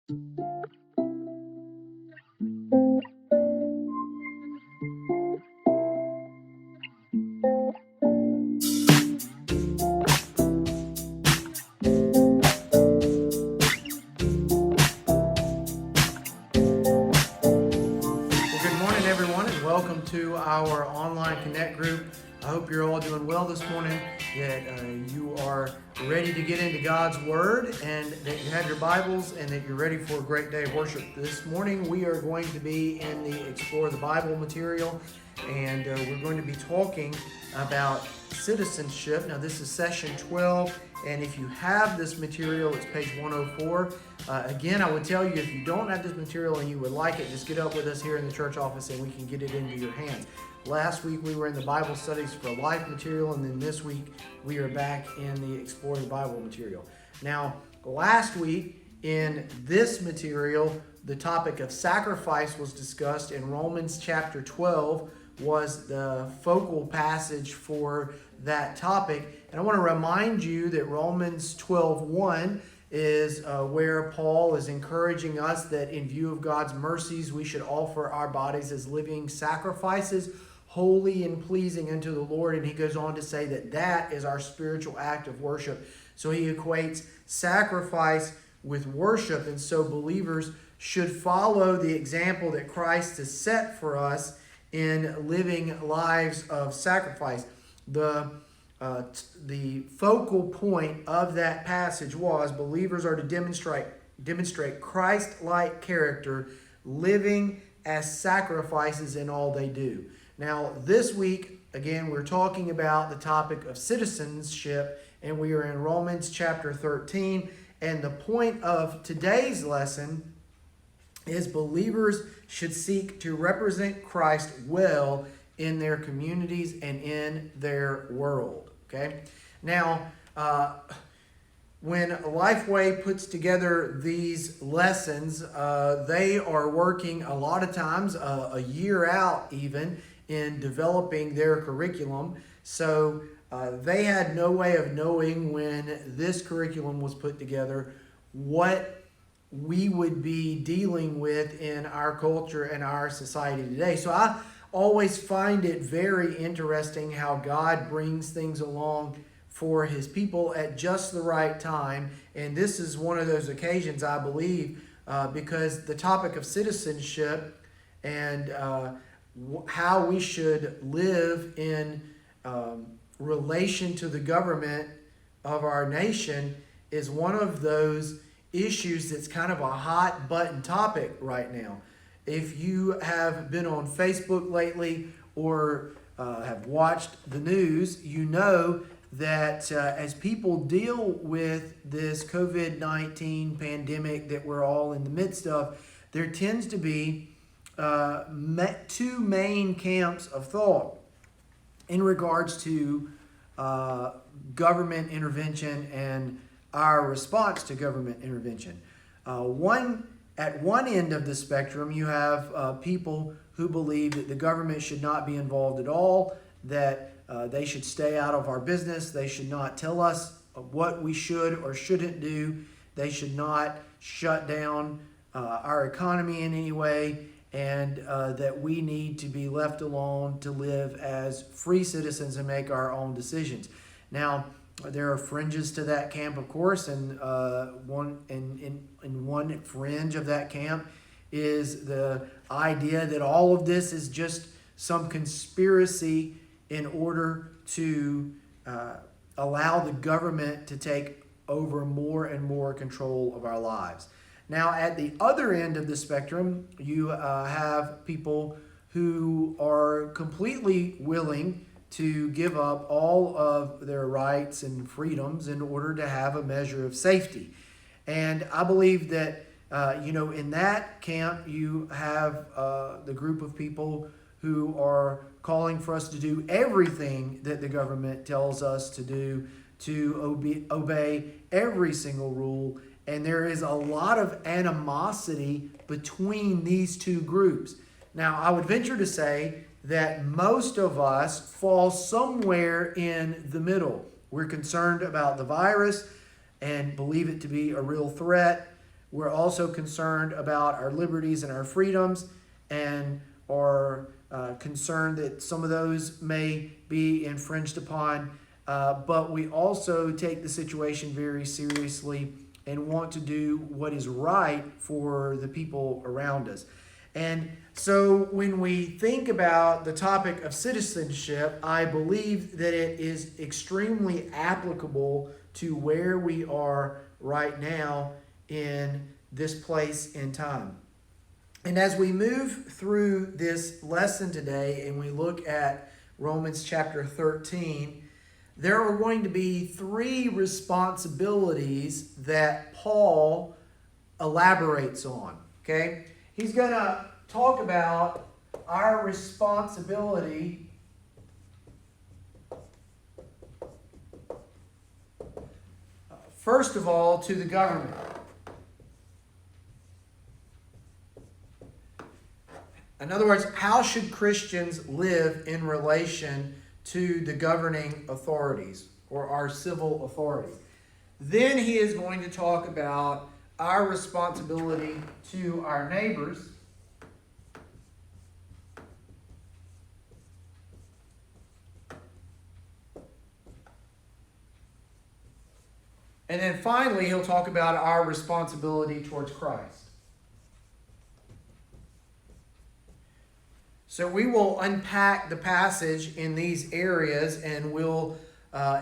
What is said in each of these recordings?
To our online Connect group. I hope you're all doing well this morning, that you are ready to get into God's Word, and that you have your Bibles, and that you're ready for a great day of worship. This morning we are going to be in the Explore the Bible material, and we're going to be talking about citizenship. Now this is session 12, and if you have this material, it's page 104. Again, I would tell you, if you don't have this material and you would like it, just get up with us here in the church office and we can get it into your hands. Last week we were in the Bible Studies for Life material, and then this week we are back in the Explore the Bible material. Now, last week in this material, the topic of sacrifice was discussed, and Romans chapter 12 was the focal passage for that topic. And I want to remind you that Romans 12:1 is where Paul is encouraging us that in view of God's mercies, we should offer our bodies as living sacrifices, holy and pleasing unto the Lord. And he goes on to say that that is our spiritual act of worship. So he equates sacrifice with worship. And so believers should follow the example that Christ has set for us in living lives of sacrifice. The focal point of that passage was believers are to demonstrate Christ-like character, living as sacrifices in all they do. Now, this week, again, we're talking about the topic of citizenship, and we are in Romans chapter 13. And the point of today's lesson is believers should seek to represent Christ well in their communities and in their world. Okay? Now, when Lifeway puts together these lessons, they are working a lot of times a year out even in developing their curriculum. So they had no way of knowing when this curriculum was put together what we would be dealing with in our culture and our society today. So I always find it very interesting how God brings things along for his people at just the right time. And this is one of those occasions, I believe, because the topic of citizenship and how we should live in relation to the government of our nation is one of those issues that's kind of a hot button topic right now. If you have been on Facebook lately or have watched the news, you know that as people deal with this COVID-19 pandemic that we're all in the midst of, there tends to be two main camps of thought in regards to government intervention and our response to government intervention. At one end of the spectrum, you have people who believe that the government should not be involved at all, that they should stay out of our business, they should not tell us what we should or shouldn't do, they should not shut down our economy in any way, and that we need to be left alone to live as free citizens and make our own decisions. Now, there are fringes to that camp, of course, and one fringe of that camp is the idea that all of this is just some conspiracy in order to allow the government to take over more and more control of our lives. Now, at the other end of the spectrum, you have people who are completely willing to give up all of their rights and freedoms in order to have a measure of safety. And I believe that, in that camp, you have the group of people who are calling for us to do everything that the government tells us to do, to obey every single rule. And there is a lot of animosity between these two groups. Now, I would venture to say that most of us fall somewhere in the middle. We're concerned about the virus and believe it to be a real threat. We're also concerned about our liberties and our freedoms, and are concerned that some of those may be infringed upon. But we also take the situation very seriously and want to do what is right for the people around us. And so when we think about the topic of citizenship, I believe that it is extremely applicable to where we are right now in this place in time. And as we move through this lesson today and we look at Romans chapter 13, there are going to be three responsibilities that Paul elaborates on. Okay? He's going to talk about our responsibility first of all to the government. In other words, how should Christians live in relation to the governing authorities or our civil authorities? Then he is going to talk about our responsibility to our neighbors. And then finally, he'll talk about our responsibility towards Christ. So we will unpack the passage in these areas, and we'll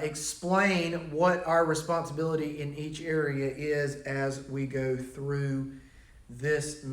explain what our responsibility in each area is as we go through this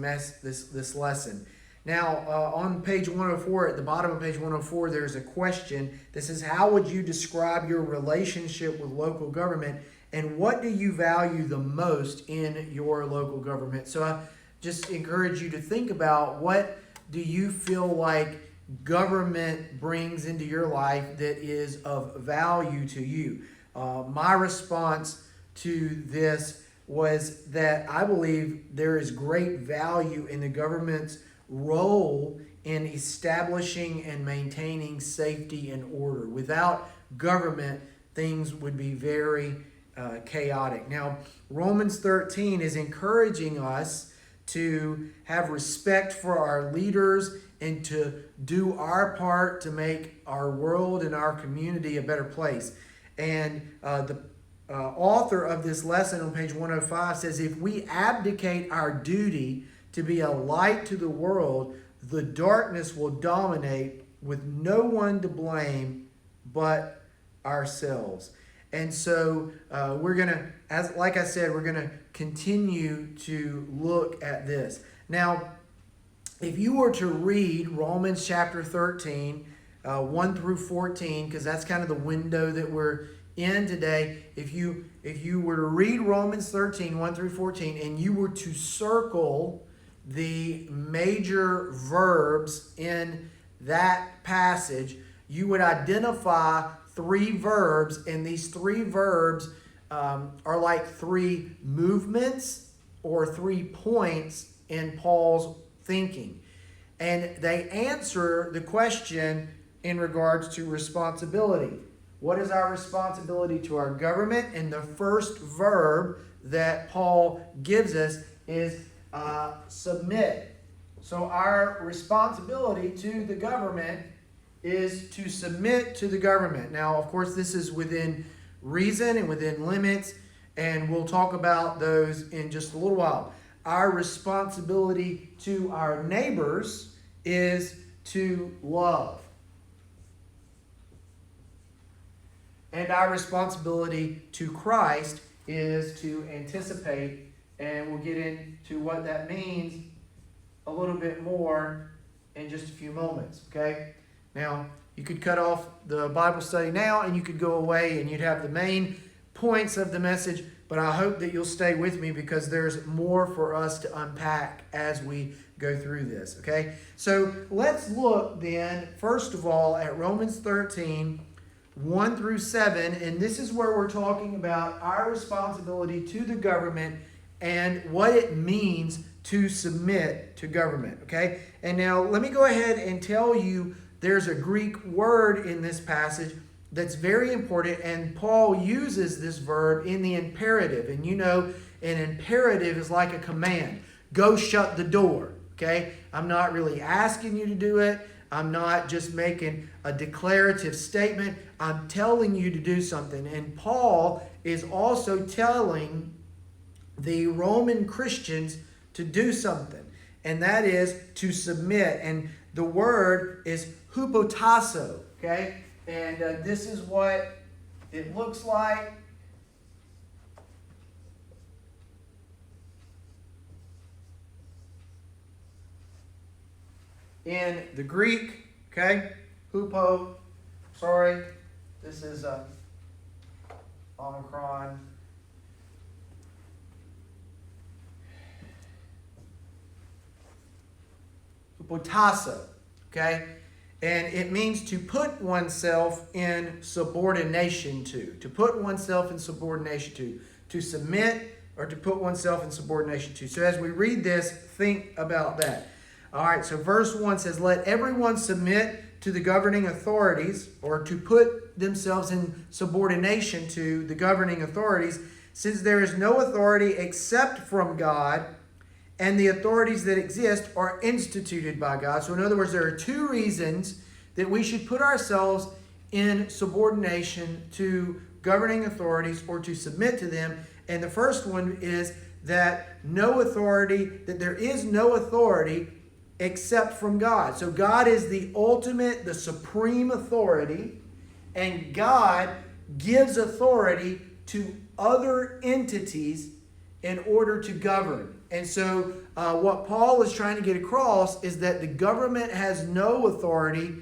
lesson. Now, on page 104, at the bottom of page 104, there's a question that says, how would you describe your relationship with local government, and what do you value the most in your local government? So I just encourage you to think about, what do you feel like government brings into your life that is of value to you? My response to this was that I believe there is great value in the government's role in establishing and maintaining safety and order. Without government, things would be very chaotic. Now, Romans 13 is encouraging us to have respect for our leaders and to do our part to make our world and our community a better place. And the author of this lesson on page 105 says, if we abdicate our duty to be a light to the world, the darkness will dominate with no one to blame but ourselves. And so we're going to, like I said, we're going to continue to look at this. Now, if you were to read Romans chapter 13, 1 through 14, because that's kind of the window that we're in today, if you were to read Romans 13, 1 through 14, and you were to circle the major verbs in that passage, you would identify three verbs, and these three verbs are like three movements or 3 points in Paul's thinking. And they answer the question in regards to responsibility. What is our responsibility to our government? And the first verb that Paul gives us is submit. So our responsibility to the government is to submit to the government. Now, of course, this is within reason and within limits, and we'll talk about those in just a little while. Our responsibility to our neighbors is to love. And our responsibility to Christ is to anticipate, and we'll get into what that means a little bit more in just a few moments, okay? Now, you could cut off the Bible study now and you could go away and you'd have the main points of the message, but I hope that you'll stay with me because there's more for us to unpack as we go through this, okay? So let's look then, first of all, at Romans 13, 1 through 7, and this is where we're talking about our responsibility to the government and what it means to submit to government, okay? And now let me go ahead and tell you there's a Greek word in this passage that's very important, and Paul uses this verb in the imperative. And you know, An imperative is like a command. Go shut the door. Okay? I'm not really asking you to do it. I'm not just making a declarative statement. I'm telling you to do something. And Paul is also telling the Roman Christians to do something. And that is to submit. And the word is hupotasso. Okay? And this is what it looks like. In the Greek, okay? Hupo, sorry, this is Omicron. Hupotasso, okay? And it means to put oneself in subordination to put oneself in subordination to submit or to put oneself in subordination to. So as we read this, think about that. All right, so verse 1 says, let everyone submit to the governing authorities, or to put themselves in subordination to the governing authorities, since there is no authority except from God, and the authorities that exist are instituted by God. So in other words, there are two reasons that we should put ourselves in subordination to governing authorities or to submit to them. And the first one is that there is no authority except from God. So God is the ultimate, the supreme authority, and God gives authority to other entities in order to govern. And so what Paul is trying to get across is that the government has no authority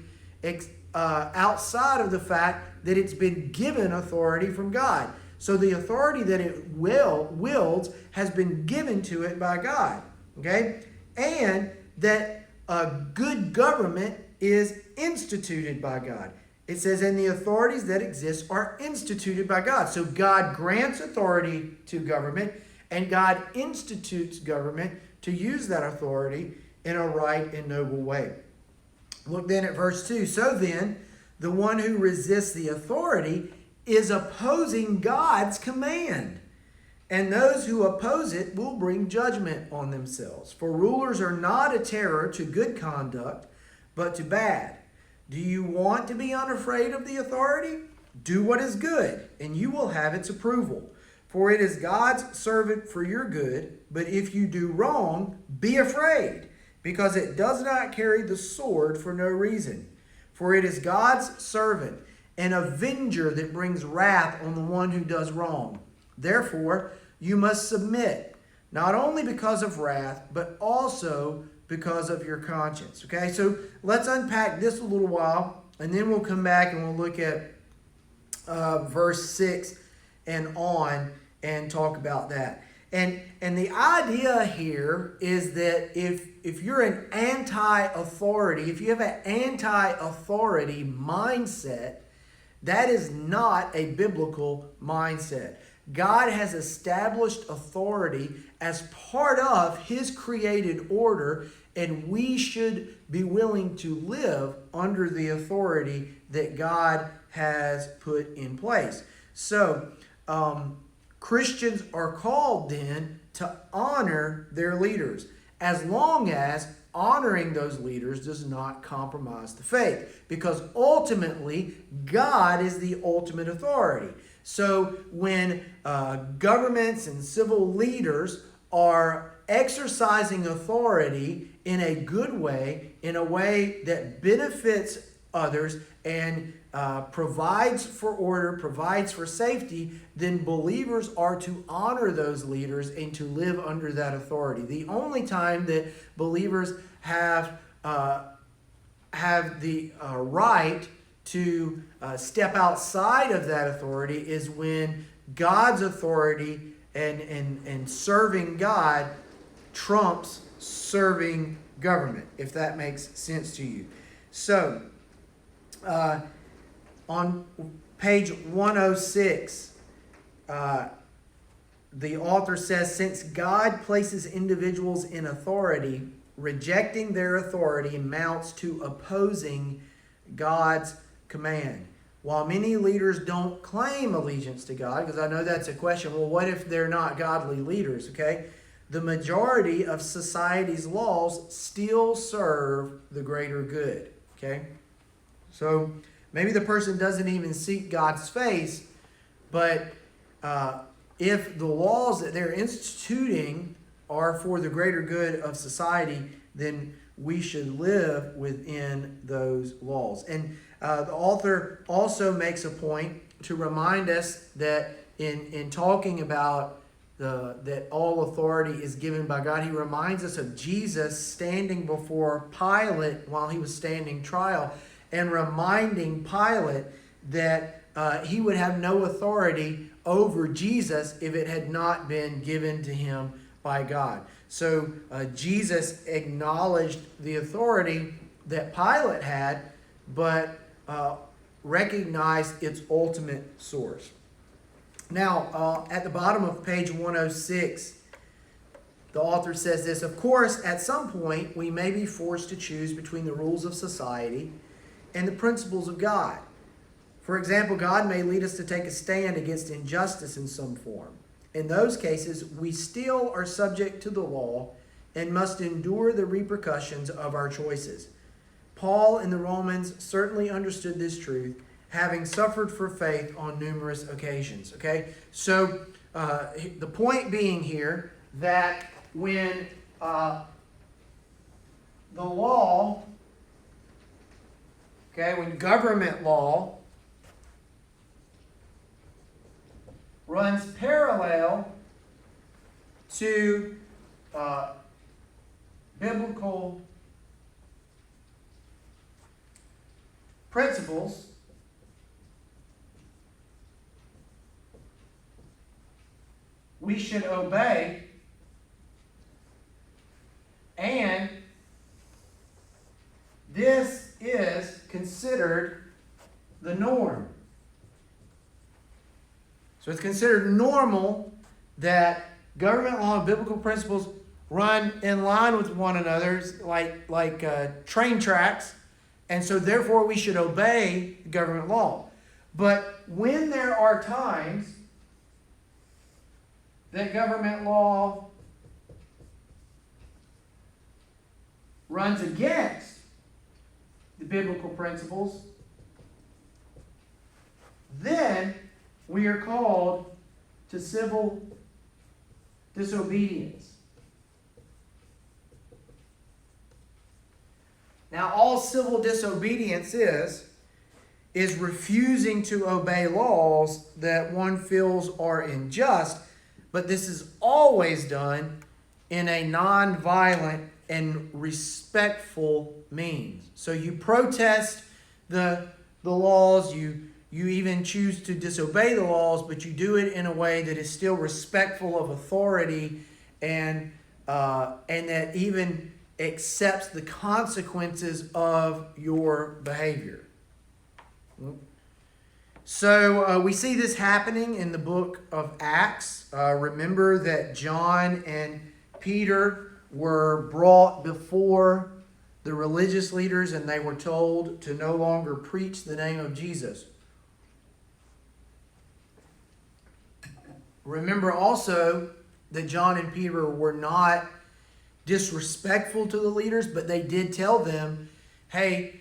outside of the fact that it's been given authority from God. So the authority that it wields has been given to it by God. Okay? And that a good government is instituted by God. It says, and the authorities that exist are instituted by God. So God grants authority to government, and God institutes government to use that authority in a right and noble way. Look then at verse 2. So then, the one who resists the authority is opposing God's command. And those who oppose it will bring judgment on themselves. For rulers are not a terror to good conduct, but to bad. Do you want to be unafraid of the authority? Do what is good, and you will have its approval. For it is God's servant for your good. But if you do wrong, be afraid, because it does not carry the sword for no reason. For it is God's servant, an avenger that brings wrath on the one who does wrong. Therefore, you must submit, not only because of wrath, but also because of your conscience. Okay, so let's unpack this a little while, and then we'll come back and we'll look at verse 6 and on and talk about that. And the idea here is that if you're an anti-authority, if you have an anti-authority mindset, that is not a biblical mindset. God has established authority as part of His created order, and we should be willing to live under the authority that God has put in place. So, Christians are called then to honor their leaders, as long as honoring those leaders does not compromise the faith, because ultimately God is the ultimate authority. So when governments and civil leaders are exercising authority in a good way, in a way that benefits others and provides for order, provides for safety, then believers are to honor those leaders and to live under that authority. The only time that believers have the right to step outside of that authority is when God's authority and serving God trumps serving government, if that makes sense to you. So, on page 106, the author says, since God places individuals in authority, rejecting their authority amounts to opposing God's command. while many leaders don't claim allegiance to God, because I know that's a question, well, what if they're not godly leaders, okay? The majority of society's laws still serve the greater good, okay? So maybe the person doesn't even seek God's face, but if the laws that they're instituting are for the greater good of society, then we should live within those laws. And the author also makes a point to remind us that in talking about that all authority is given by God, he reminds us of Jesus standing before Pilate while he was standing trial and reminding Pilate that he would have no authority over Jesus if it had not been given to him by God. So Jesus acknowledged the authority that Pilate had, but recognized its ultimate source. Now, at the bottom of page 106, the author says this: of course, at some point, we may be forced to choose between the rules of society and the principles of God. For example, God may lead us to take a stand against injustice in some form. In those cases, we still are subject to the law and must endure the repercussions of our choices. Paul and the Romans certainly understood this truth, having suffered for faith on numerous occasions. Okay, so the point being here that when the law, when government law runs parallel to biblical principles, we should obey, and this is considered the norm. So it's considered normal that government law and biblical principles run in line with one another, like train tracks, and so therefore we should obey government law. But when there are times that government law runs against the biblical principles, then we are called to civil disobedience. Now, all civil disobedience is refusing to obey laws that one feels are unjust, but this is always done in a non-violent and respectful means. So you protest the laws, you even choose to disobey the laws, but you do it in a way that is still respectful of authority and that even accepts the consequences of your behavior. So we see this happening in the book of Acts. Remember that John and Peter were brought before the religious leaders and they were told to no longer preach the name of Jesus. Remember also that John and Peter were not disrespectful to the leaders, but they did tell them, hey,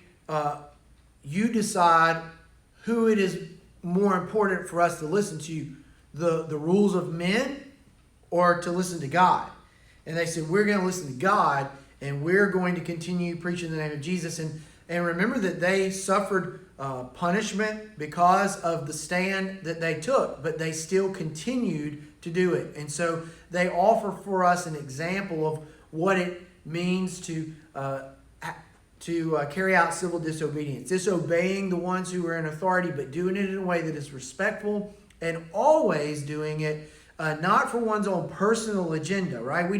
you decide who it is more important for us to listen to, the rules of men or to listen to God. And they said, we're going to listen to God and we're going to continue preaching the name of Jesus. And remember that they suffered punishment because of the stand that they took, but they still continued to do it. And so they offer for us an example of what it means to carry out civil disobedience. Disobeying the ones who are in authority, but doing it in a way that is respectful and always doing it not for one's own personal agenda, right?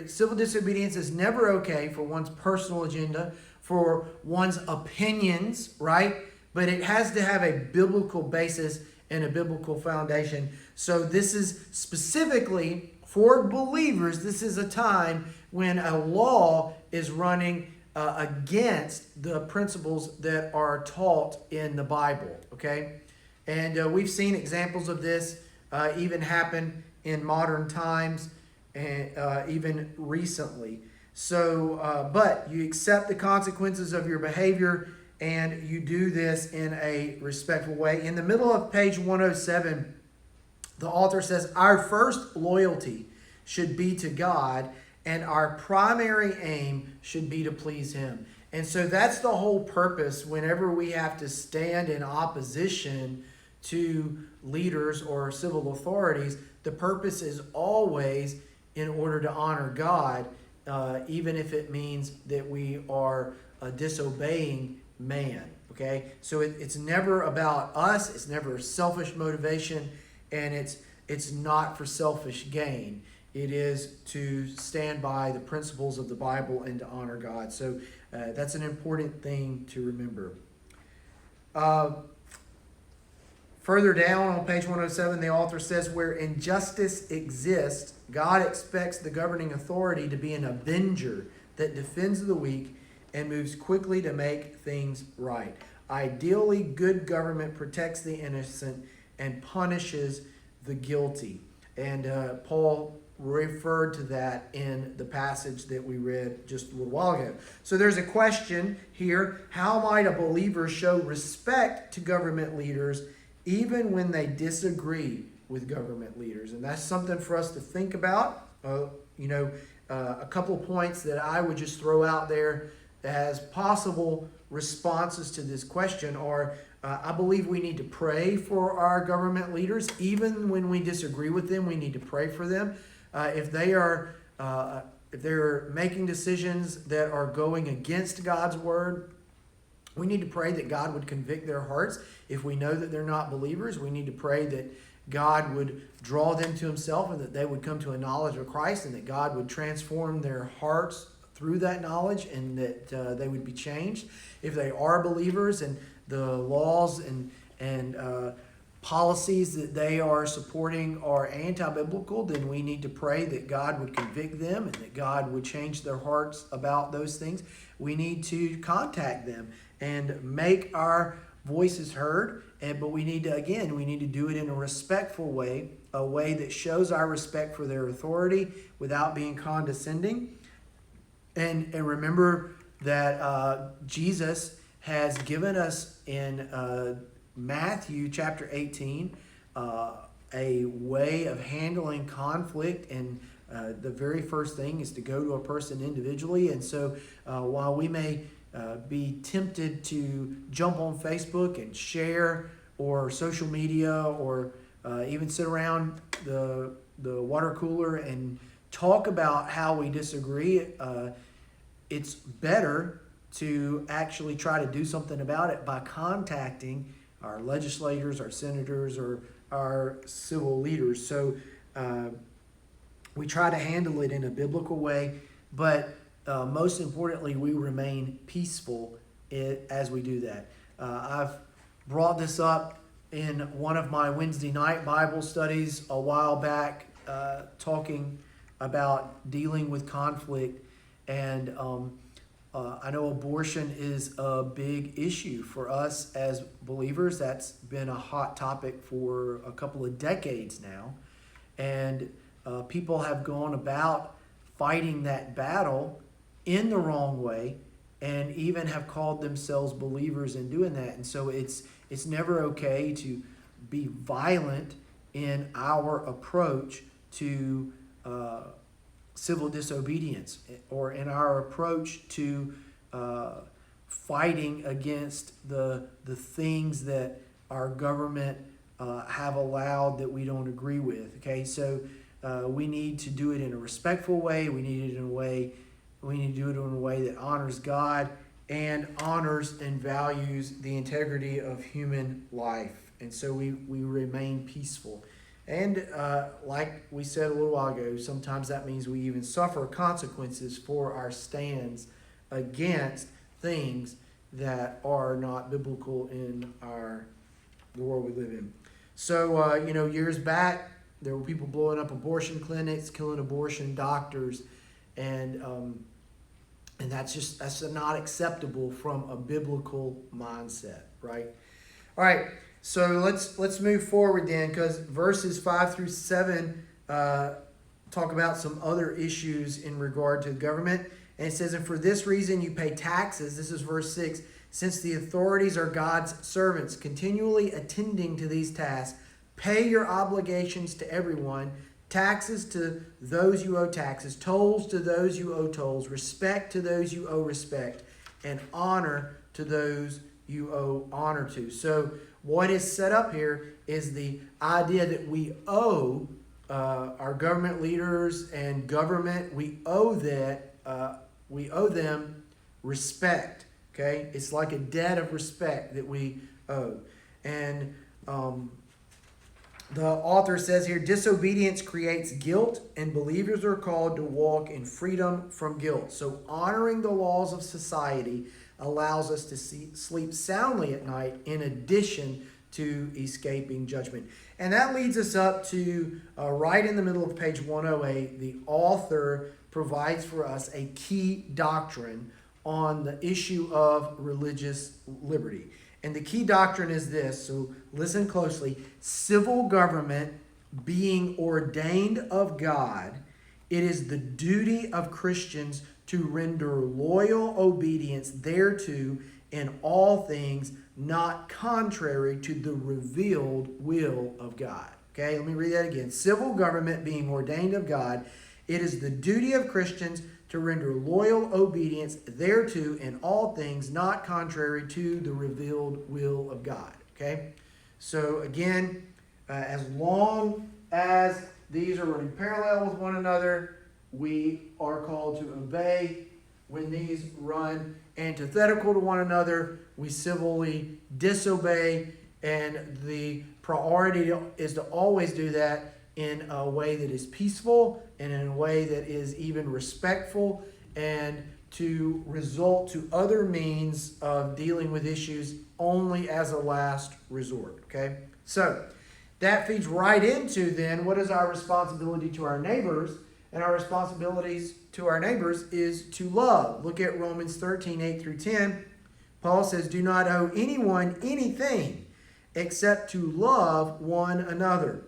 Civil disobedience is never okay for one's personal agenda, for one's opinions, right? But it has to have a biblical basis and a biblical foundation. So this is specifically for believers. This is a time when a law is running against the principles that are taught in the Bible, okay? And we've seen examples of this even happen in modern times and even recently. So, but you accept the consequences of your behavior and you do this in a respectful way. In the middle of page 107, the author says, our first loyalty should be to God, and our primary aim should be to please Him. And so that's the whole purpose whenever we have to stand in opposition to leaders or civil authorities. The purpose is always in order to honor God, even if it means that we are disobeying man. Okay, so it's never about us. It's never selfish motivation, and it's not for selfish gain. It is to stand by the principles of the Bible and to honor God. So that's an important thing to remember. Further down on page 107, the author says, where injustice exists, God expects the governing authority to be an avenger that defends the weak and moves quickly to make things right. Ideally, good government protects the innocent and punishes the guilty. And Paul referred to that in the passage that we read just a little while ago. So there's a question here: how might a believer show respect to government leaders even when they disagree with government leaders? And that's something for us to think about. A couple of points that I would just throw out there as possible responses to this question are, I believe we need to pray for our government leaders. Even when we disagree with them, we need to pray for them. If they're making decisions that are going against God's word, we need to pray that God would convict their hearts. If we know that they're not believers, we need to pray that God would draw them to Himself and that they would come to a knowledge of Christ, and that God would transform their hearts through that knowledge, and that they would be changed. If they are believers and the laws and policies that they are supporting are anti-biblical, then we need to pray that God would convict them and that God would change their hearts about those things. We need to contact them and make our voices heard, but we need to do it in a respectful way, a way that shows our respect for their authority without being condescending. And remember that Jesus has given us in Matthew chapter 18 a way of handling conflict, and the very first thing is to go to a person individually. And so while we may be tempted to jump on Facebook and share, or social media, or even sit around the water cooler and talk about how we disagree, it's better to actually try to do something about it by contacting our legislators, our senators, or our civil leaders. So we try to handle it in a biblical way, but most importantly, we remain peaceful as we do that. I've brought this up in one of my Wednesday night Bible studies a while back, talking about dealing with conflict. And I know abortion is a big issue for us as believers. That's been a hot topic for a couple of decades now. And people have gone about fighting that battle in the wrong way, and even have called themselves believers in doing that. And so it's never okay to be violent in our approach to civil disobedience, or in our approach to fighting against the things that our government have allowed that we don't agree with. Okay, so we need to do it in a respectful way. We need to do it in a way that honors God and honors and values the integrity of human life. And so we remain peaceful. And like we said a little while ago, sometimes that means we even suffer consequences for our stands against things that are not biblical in the world we live in. So, years back, there were people blowing up abortion clinics, killing abortion doctors, and And that's not acceptable from a biblical mindset, right? All right, so let's move forward then, because verses 5 through 7 talk about some other issues in regard to government. And it says, and for this reason you pay taxes. This is verse 6. Since the authorities are God's servants, continually attending to these tasks, pay your obligations to everyone, taxes to those you owe taxes, tolls to those you owe tolls, respect to those you owe respect, and honor to those you owe honor to. So what is set up here is the idea that we owe our government leaders and government, we owe them respect. Okay, it's like a debt of respect that we owe. And the author says here, disobedience creates guilt, and believers are called to walk in freedom from guilt. So honoring the laws of society allows us to sleep soundly at night, in addition to escaping judgment. And that leads us up to right in the middle of page 108. The author provides for us a key doctrine on the issue of religious liberty. And the key doctrine is this, so listen closely. Civil government being ordained of God, it is the duty of Christians to render loyal obedience thereto in all things, not contrary to the revealed will of God. Okay, let me read that again. Civil government being ordained of God, it is the duty of Christians to render loyal obedience thereto in all things, not contrary to the revealed will of God. Okay? So again, as long as these are running parallel with one another, we are called to obey. When these run antithetical to one another, we civilly disobey. And the priority is to always do that in a way that is peaceful and in a way that is even respectful, and to resort to other means of dealing with issues only as a last resort. Okay? So that feeds right into then what is our responsibility to our neighbors. And our responsibilities to our neighbors is to love. Look at Romans 13, 8 through 10. Paul says, do not owe anyone anything except to love one another.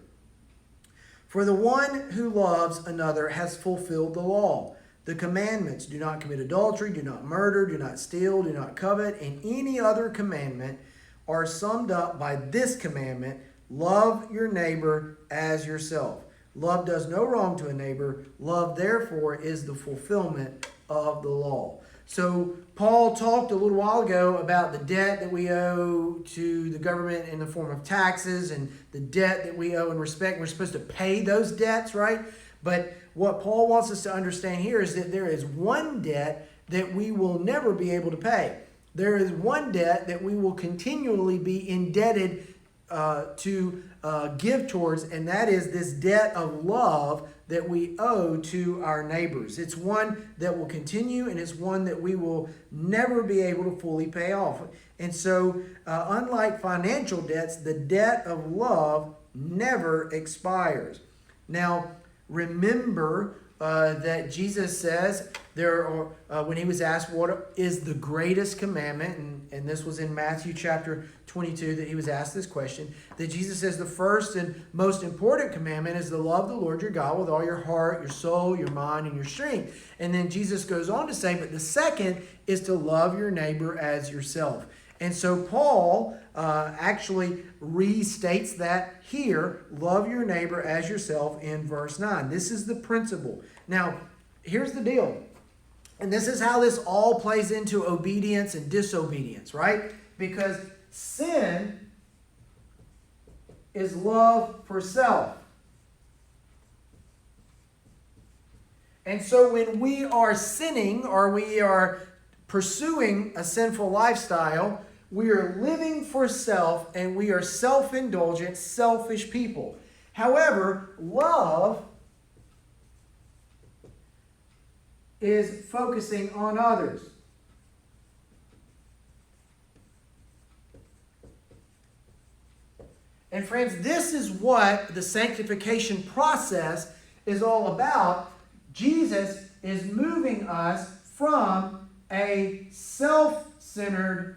For the one who loves another has fulfilled the law. The commandments, do not commit adultery, do not murder, do not steal, do not covet, and any other commandment are summed up by this commandment, love your neighbor as yourself. Love does no wrong to a neighbor. Love, therefore, is the fulfillment of the law. So Paul talked a little while ago about the debt that we owe to the government in the form of taxes, and the debt that we owe in respect. We're supposed to pay those debts, right? But what Paul wants us to understand here is that there is one debt that we will never be able to pay. There is one debt that we will continually be indebted to give towards, and that is this debt of love that we owe to our neighbors. It's one that will continue, and it's one that we will never be able to fully pay off. And so, unlike financial debts, the debt of love never expires. Now, remember that Jesus says when he was asked what is the greatest commandment, and this was in Matthew chapter 22 that he was asked this question, that Jesus says the first and most important commandment is to love the Lord your God with all your heart, your soul, your mind, and your strength. And then Jesus goes on to say, but the second is to love your neighbor as yourself. And so Paul actually restates that here, love your neighbor as yourself, in verse 9. This is the principle. Now, here's the deal. And this is how this all plays into obedience and disobedience, right? Because sin is love for self. And so when we are sinning or we are pursuing a sinful lifestyle, we are living for self, and we are self-indulgent, selfish people. However, love is focusing on others. And friends, this is what the sanctification process is all about. Jesus is moving us from a self-centered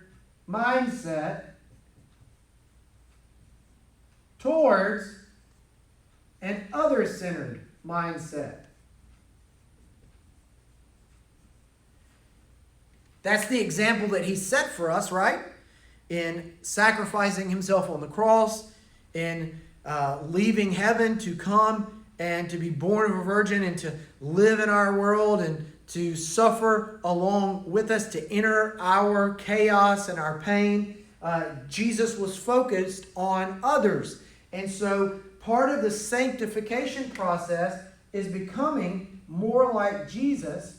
mindset towards an other-centered mindset. That's the example that he set for us, right? In sacrificing himself on the cross, in leaving heaven to come and to be born of a virgin and to live in our world and to suffer along with us, to enter our chaos and our pain. Jesus was focused on others. And so part of the sanctification process is becoming more like Jesus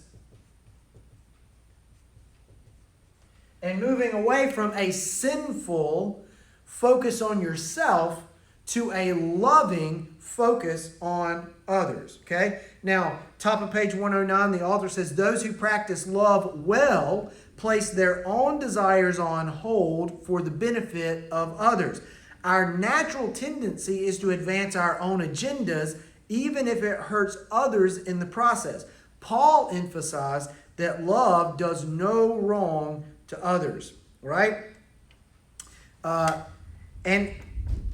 and moving away from a sinful focus on yourself to a loving focus on others. Okay? Now, top of page 109, the author says, those who practice love well place their own desires on hold for the benefit of others. Our natural tendency is to advance our own agendas, even if it hurts others in the process. Paul emphasized that love does no wrong to others, right? And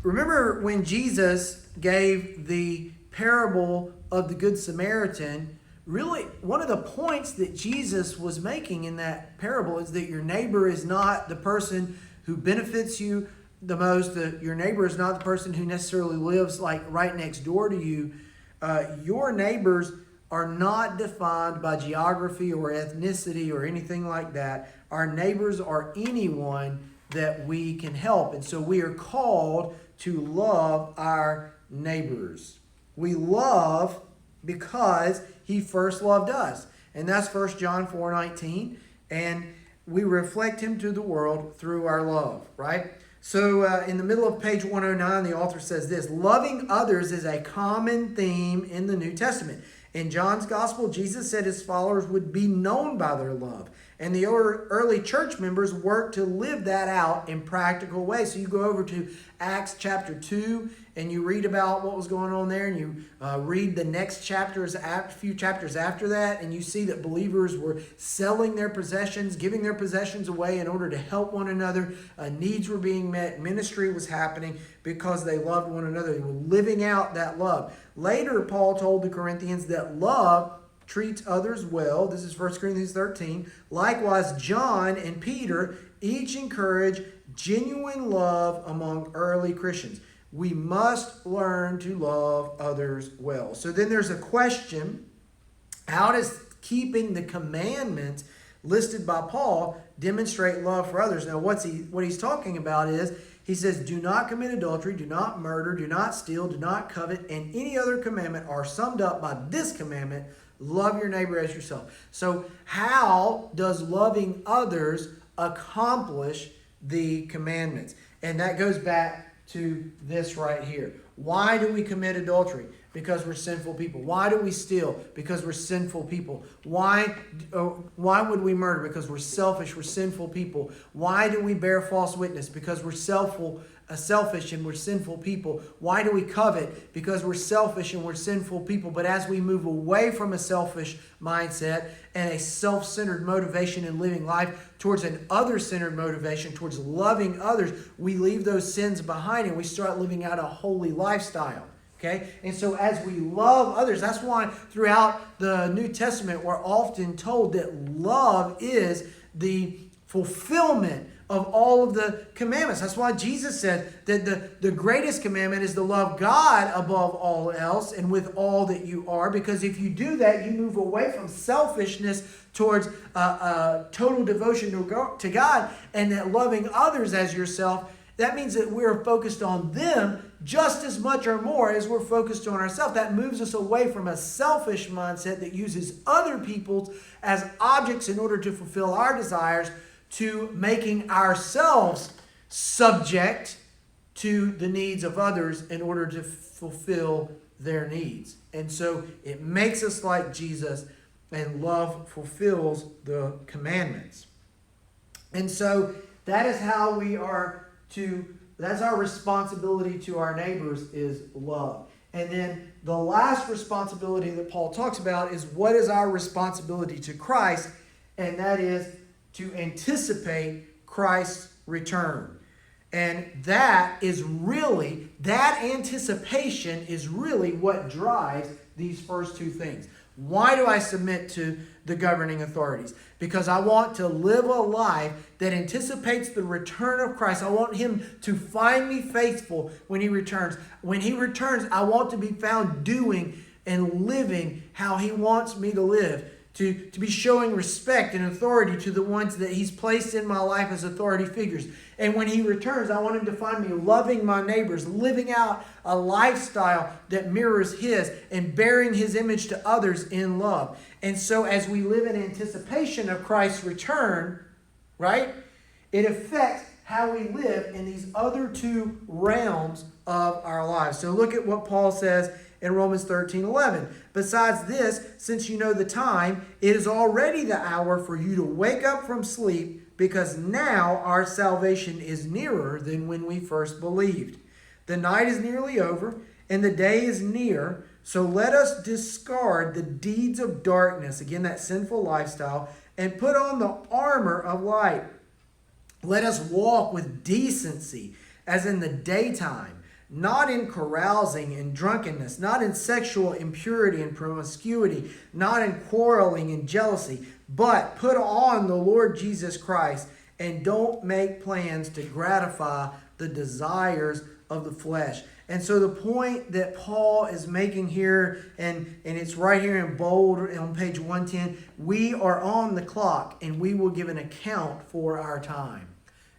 remember when Jesus gave the parable of the Good Samaritan, really one of the points that Jesus was making in that parable is that your neighbor is not the person who benefits you the most. Your neighbor is not the person who necessarily lives like right next door to you. Your neighbors are not defined by geography or ethnicity or anything like that. Our neighbors are anyone that we can help. And so we are called to love our neighbors. We love because he first loved us. And that's 1 John 4:19. And we reflect him to the world through our love, right? So in the middle of page 109, the author says this: loving others is a common theme in the New Testament. In John's Gospel, Jesus said his followers would be known by their love. And the early church members worked to live that out in practical ways. So you go over to Acts chapter 2 and you read about what was going on there, and you read the next chapters, a few chapters after that, and you see that believers were selling their possessions, giving their possessions away in order to help one another. Needs were being met. Ministry was happening because they loved one another. They were living out that love. Later, Paul told the Corinthians that love treats others well. This is 1 Corinthians 13. Likewise, John and Peter each encourage genuine love among early Christians. We must learn to love others well. So then there's a question: how does keeping the commandments listed by Paul demonstrate love for others? Now, what he's talking about is, he says, do not commit adultery, do not murder, do not steal, do not covet, and any other commandment are summed up by this commandment: love your neighbor as yourself. So how does loving others accomplish the commandments? And that goes back to this right here. Why do we commit adultery? Because we're sinful people. Why do we steal? Because we're sinful people. Why would we murder? Because we're selfish. We're sinful people. Why do we bear false witness? Because we're selfish and we're sinful people. Why do we covet? Because we're selfish and we're sinful people. But as we move away from a selfish mindset and a self-centered motivation in living life towards an other-centered motivation, towards loving others, we leave those sins behind and we start living out a holy lifestyle. Okay? And so as we love others, that's why throughout the New Testament we're often told that love is the fulfillment of all of the commandments. That's why Jesus said that the greatest commandment is to love God above all else and with all that you are. Because if you do that, you move away from selfishness towards total devotion to God, and that loving others as yourself. That means that we're focused on them just as much or more as we're focused on ourselves. That moves us away from a selfish mindset that uses other people as objects in order to fulfill our desires, to making ourselves subject to the needs of others in order to fulfill their needs. And so it makes us like Jesus, and love fulfills the commandments. And so that is how we are that's our responsibility to our neighbors, is love. And then the last responsibility that Paul talks about is, what is our responsibility to Christ? and that is to anticipate Christ's return. And that anticipation is really what drives these first two things. Why do I submit to the governing authorities? Because I want to live a life that anticipates the return of Christ. I want him to find me faithful when he returns. When he returns, I want to be found doing and living how he wants me to live. To be showing respect and authority to the ones that he's placed in my life as authority figures. And when he returns, I want him to find me loving my neighbors, living out a lifestyle that mirrors his, and bearing his image to others in love. And so as we live in anticipation of Christ's return, right, it affects how we live in these other two realms of our lives. So look at what Paul says in Romans 13:11. Besides this, since you know the time, it is already the hour for you to wake up from sleep, because now our salvation is nearer than when we first believed. The night is nearly over, and the day is near. So let us discard the deeds of darkness, again, that sinful lifestyle, and put on the armor of light. Let us walk with decency, as in the daytime, not in carousing and drunkenness, not in sexual impurity and promiscuity, not in quarreling and jealousy, but put on the Lord Jesus Christ, and don't make plans to gratify the desires of the flesh. And so the point that Paul is making here, and it's right here in bold on page 110, we are on the clock and we will give an account for our time.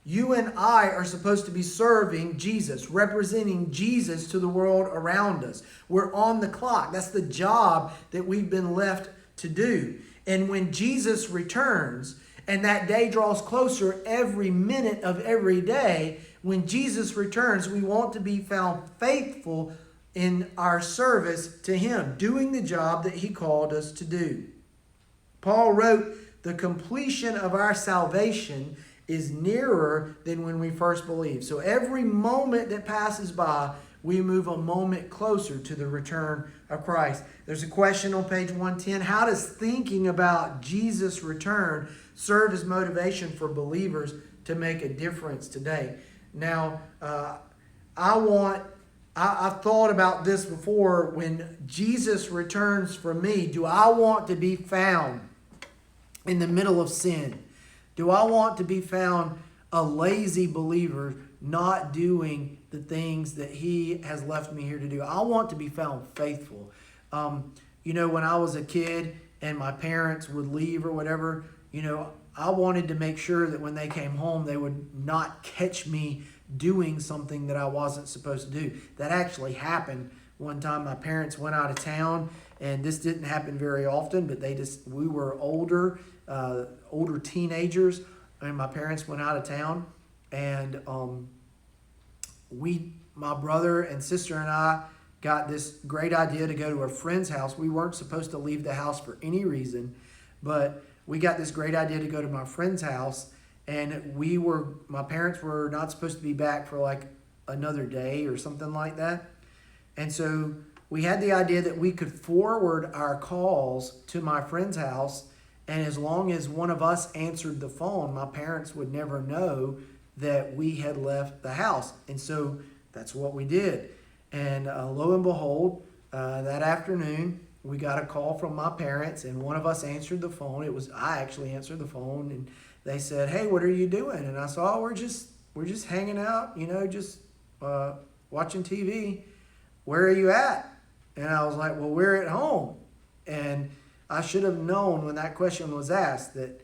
You and I are supposed to be serving Jesus, representing Jesus to the world around us. We're on the clock. That's the job that we've been left to do. And when Jesus returns, and that day draws closer every minute of every day, when Jesus returns, we want to be found faithful in our service to him, doing the job that he called us to do. Paul wrote, the completion of our salvation is nearer than when we first believed. So every moment that passes by, we move a moment closer to the return of Christ. There's a question on page 110. How does thinking about Jesus' return serve as motivation for believers to make a difference today? Now, I've thought about this before. When Jesus returns for me, do I want to be found in the middle of sin? Do I want to be found a lazy believer, not doing the things that he has left me here to do? I want to be found faithful. When I was a kid and my parents would leave or whatever, I wanted to make sure that when they came home, they would not catch me doing something that I wasn't supposed to do. That actually happened one time. My parents went out of town, and this didn't happen very often, but we were older teenagers, and my parents went out of town, and my brother and sister and I got this great idea to go to a friend's house. We weren't supposed to leave the house for any reason, but we got this great idea to go to my friend's house, and my parents were not supposed to be back for like another day or something like that. And so we had the idea that we could forward our calls to my friend's house, and as long as one of us answered the phone, my parents would never know that we had left the house. And so that's what we did. And lo and behold, that afternoon, we got a call from my parents, and one of us answered the phone. I actually answered the phone, and they said, "Hey, what are you doing?" And I said, "Oh, we're just hanging out, just watching TV. Where are you at?" And I was like, "Well, we're at home." And I should have known when that question was asked that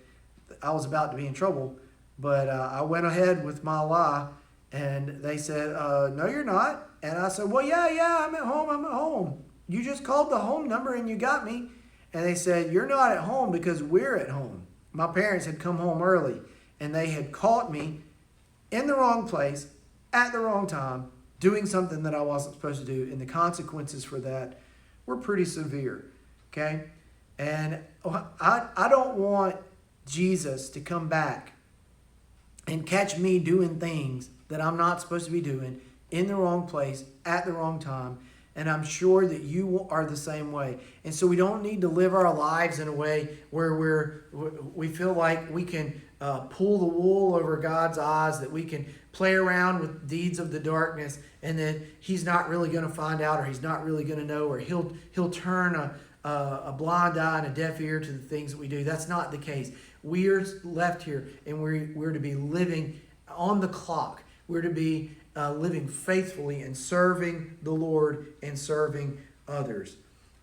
I was about to be in trouble, but I went ahead with my lie, and they said, "No, you're not." And I said, "Well, yeah, I'm at home. You just called the home number and you got me." And they said, "You're not at home because we're at home." My parents had come home early, and they had caught me in the wrong place at the wrong time doing something that I wasn't supposed to do, and the consequences for that were pretty severe, okay? And I don't want Jesus to come back and catch me doing things that I'm not supposed to be doing in the wrong place at the wrong time, And I'm sure that you are the same way. And so we don't need to live our lives in a way where we feel like we can pull the wool over God's eyes, that we can play around with deeds of the darkness, and that He's not really going to find out, or He's not really going to know, or He'll turn a blind eye and a deaf ear to the things that we do. That's not the case. We are left here, and we're to be living on the clock. We're to be living faithfully and serving the Lord and serving others.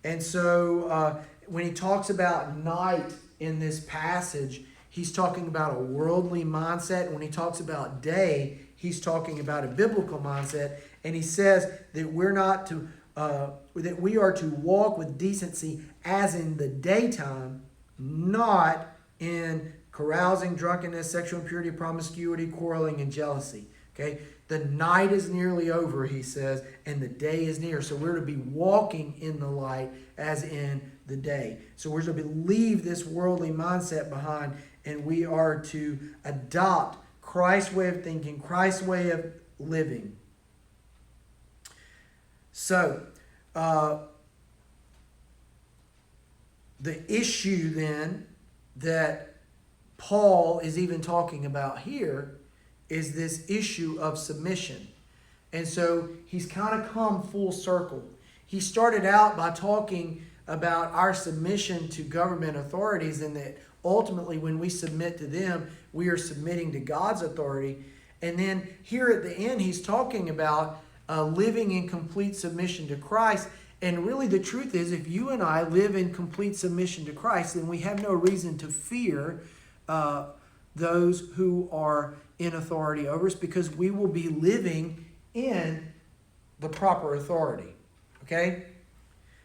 And so when he talks about night in this passage, he's talking about a worldly mindset. When he talks about day, he's talking about a biblical mindset. And he says that we're not to that we are to walk with decency as in the daytime, not in carousing, drunkenness, sexual impurity, promiscuity, quarreling, and jealousy. Okay, the night is nearly over, he says, and the day is near. So we're to be walking in the light as in the day. So we're to leave this worldly mindset behind, and we are to adopt Christ's way of thinking, Christ's way of living. So, the issue then that Paul is even talking about here is this issue of submission. And so he's kind of come full circle. He started out by talking about our submission to government authorities, and that ultimately when we submit to them, we are submitting to God's authority. And then here at the end, he's talking about living in complete submission to Christ. And really the truth is, if you and I live in complete submission to Christ, then we have no reason to fear those who are in authority over us, because we will be living in the proper authority. Okay?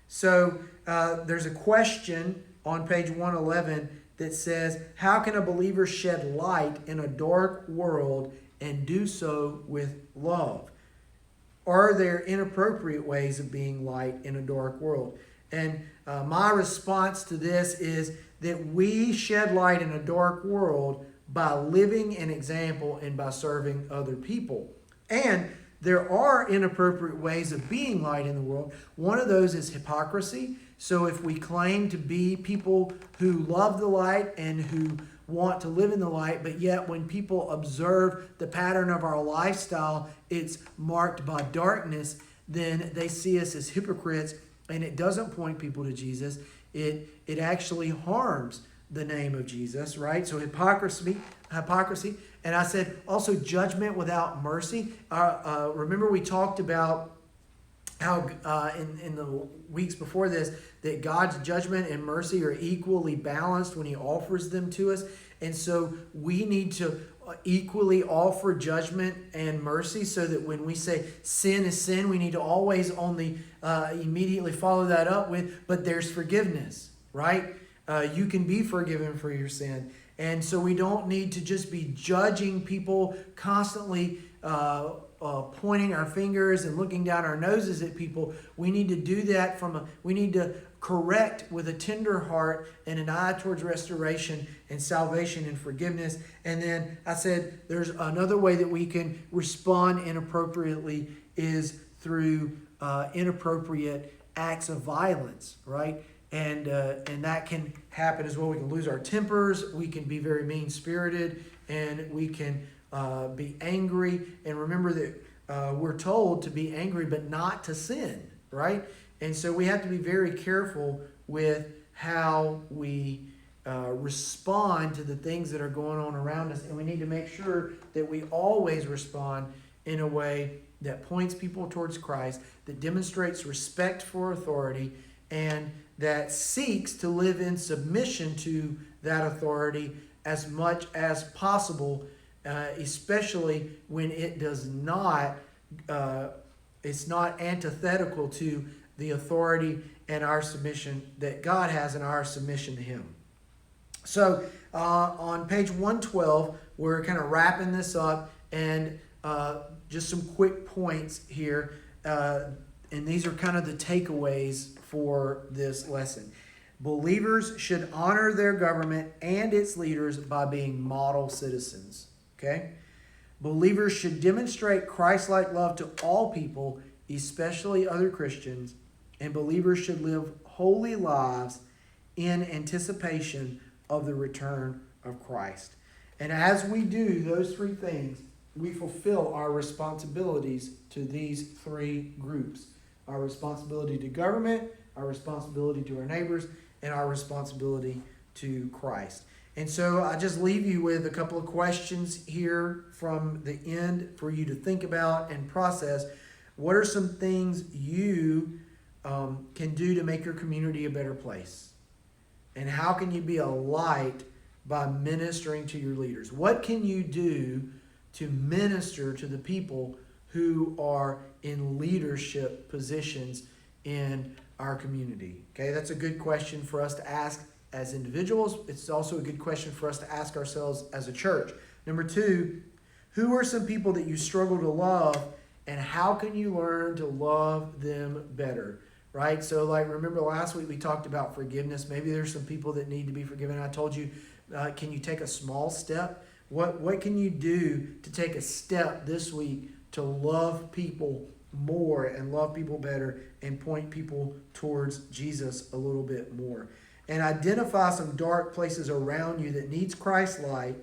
So there's a question on page 111 that says, how can a believer shed light in a dark world and do so with love? Are there inappropriate ways of being light in a dark world? And my response to this is that we shed light in a dark world by living an example and by serving other people. And there are inappropriate ways of being light in the world. One of those is hypocrisy. So if we claim to be people who love the light and who want to live in the light, but yet when people observe the pattern of our lifestyle, it's marked by darkness, then they see us as hypocrites, and it doesn't point people to Jesus. It actually harms the name of Jesus, right? So hypocrisy. And I said also judgment without mercy. Remember we talked about how in the weeks before this, that God's judgment and mercy are equally balanced when He offers them to us. And so we need to equally offer judgment and mercy, so that when we say sin is sin, we need to always only immediately follow that up with, but there's forgiveness, right? You can be forgiven for your sin. And so we don't need to just be judging people, constantly pointing our fingers and looking down our noses at people. We need to do that we need to correct with a tender heart and an eye towards restoration and salvation and forgiveness. And then I said there's another way that we can respond inappropriately is through inappropriate acts of violence, right? And that can happen as well. We can lose our tempers. We can be very mean-spirited, and we can be angry. And remember that we're told to be angry, but not to sin, right? And so we have to be very careful with how we respond to the things that are going on around us. And we need to make sure that we always respond in a way that points people towards Christ, that demonstrates respect for authority, and that seeks to live in submission to that authority as much as possible, especially when it does not, it's not antithetical to the authority and our submission that God has in our submission to Him. So on page 112, we're kind of wrapping this up, and just some quick points here. And these are kind of the takeaways for this lesson. Believers should honor their government and its leaders by being model citizens. Okay? Believers should demonstrate Christ-like love to all people, especially other Christians, and believers should live holy lives in anticipation of the return of Christ. And as we do those three things, we fulfill our responsibilities to these three groups. Our responsibility to government, our responsibility to our neighbors, and our responsibility to Christ. And so I just leave you with a couple of questions here from the end for you to think about and process. What are some things you can do to make your community a better place? And how can you be a light by ministering to your leaders? What can you do to minister to the people who are in leadership positions in our community? Okay, that's a good question for us to ask as individuals. It's also a good question for us to ask ourselves as a church. Number two, who are some people that you struggle to love, and how can you learn to love them better? Right? So like, remember last week we talked about forgiveness. Maybe there's some people that need to be forgiven. I told you, can you take a small step? What can you do to take a step this week to love people more and love people better and point people towards Jesus a little bit more? And identify some dark places around you that needs Christ's light,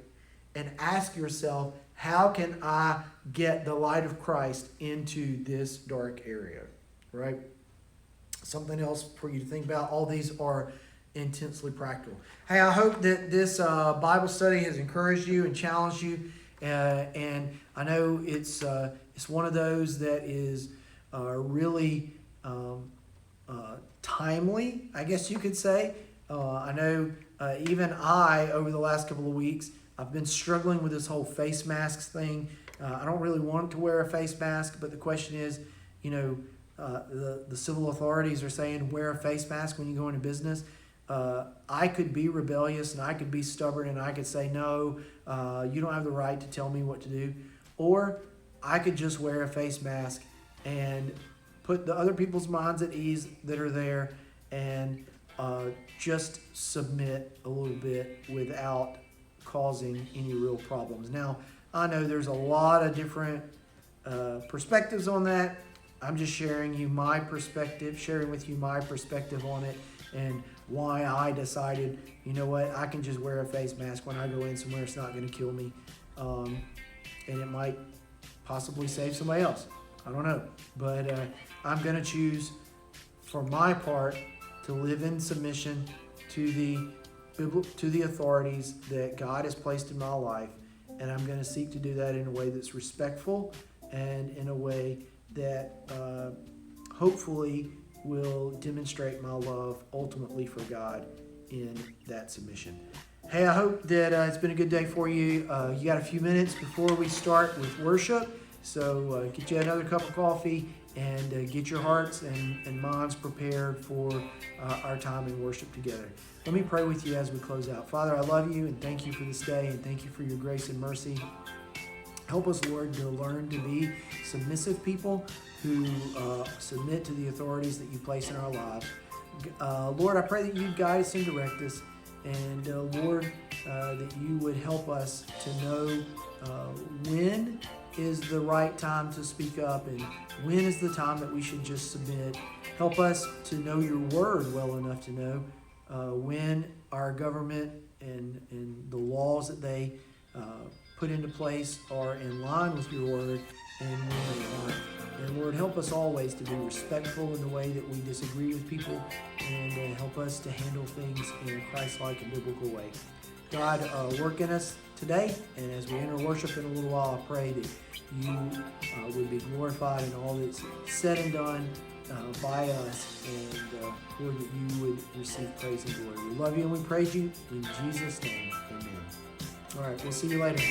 and ask yourself, how can I get the light of Christ into this dark area? Right? Something else for you to think about. All these are intensely practical. Hey, I hope that this Bible study has encouraged you and challenged you. And I know it's one of those that is really timely, I guess you could say. I know even over the last couple of weeks, I've been struggling with this whole face masks thing. I don't really want to wear a face mask, but the question is, the civil authorities are saying wear a face mask when you go into business. I could be rebellious and I could be stubborn and I could say, no, you don't have the right to tell me what to do. Or I could just wear a face mask and put the other people's minds at ease that are there, and just submit a little bit without causing any real problems. Now, I know there's a lot of different perspectives on that. I'm just sharing with you my perspective on it, and why I decided, you know what, I can just wear a face mask when I go in somewhere. It's not going to kill me, and it might possibly save somebody else. I don't know, but I'm going to choose, for my part, to live in submission to the authorities that God has placed in my life, and I'm going to seek to do that in a way that's respectful and in a way that hopefully will demonstrate my love ultimately for God in that submission. Hey, I hope that it's been a good day for you. You got a few minutes before we start with worship, so get you another cup of coffee and get your hearts and minds prepared for our time in worship together. Let me pray with you as we close out. Father, I love you and thank you for this day, and thank you for your grace and mercy. Help us, Lord, to learn to be submissive people who submit to the authorities that you place in our lives. Lord, I pray that you guide us and direct us, and Lord, that you would help us to know when is the right time to speak up and when is the time that we should just submit. Help us to know your word well enough to know when our government and the laws that they put into place are in line with your word and when they aren't. And Lord, help us always to be respectful in the way that we disagree with people, and help us to handle things in a Christ-like and biblical way. God, work in us today, and as we enter worship in a little while, I pray that you would be glorified in all that's said and done by us, and Lord, that you would receive praise and glory. We love you and we praise you in Jesus' name. Amen. All right, we'll see you later.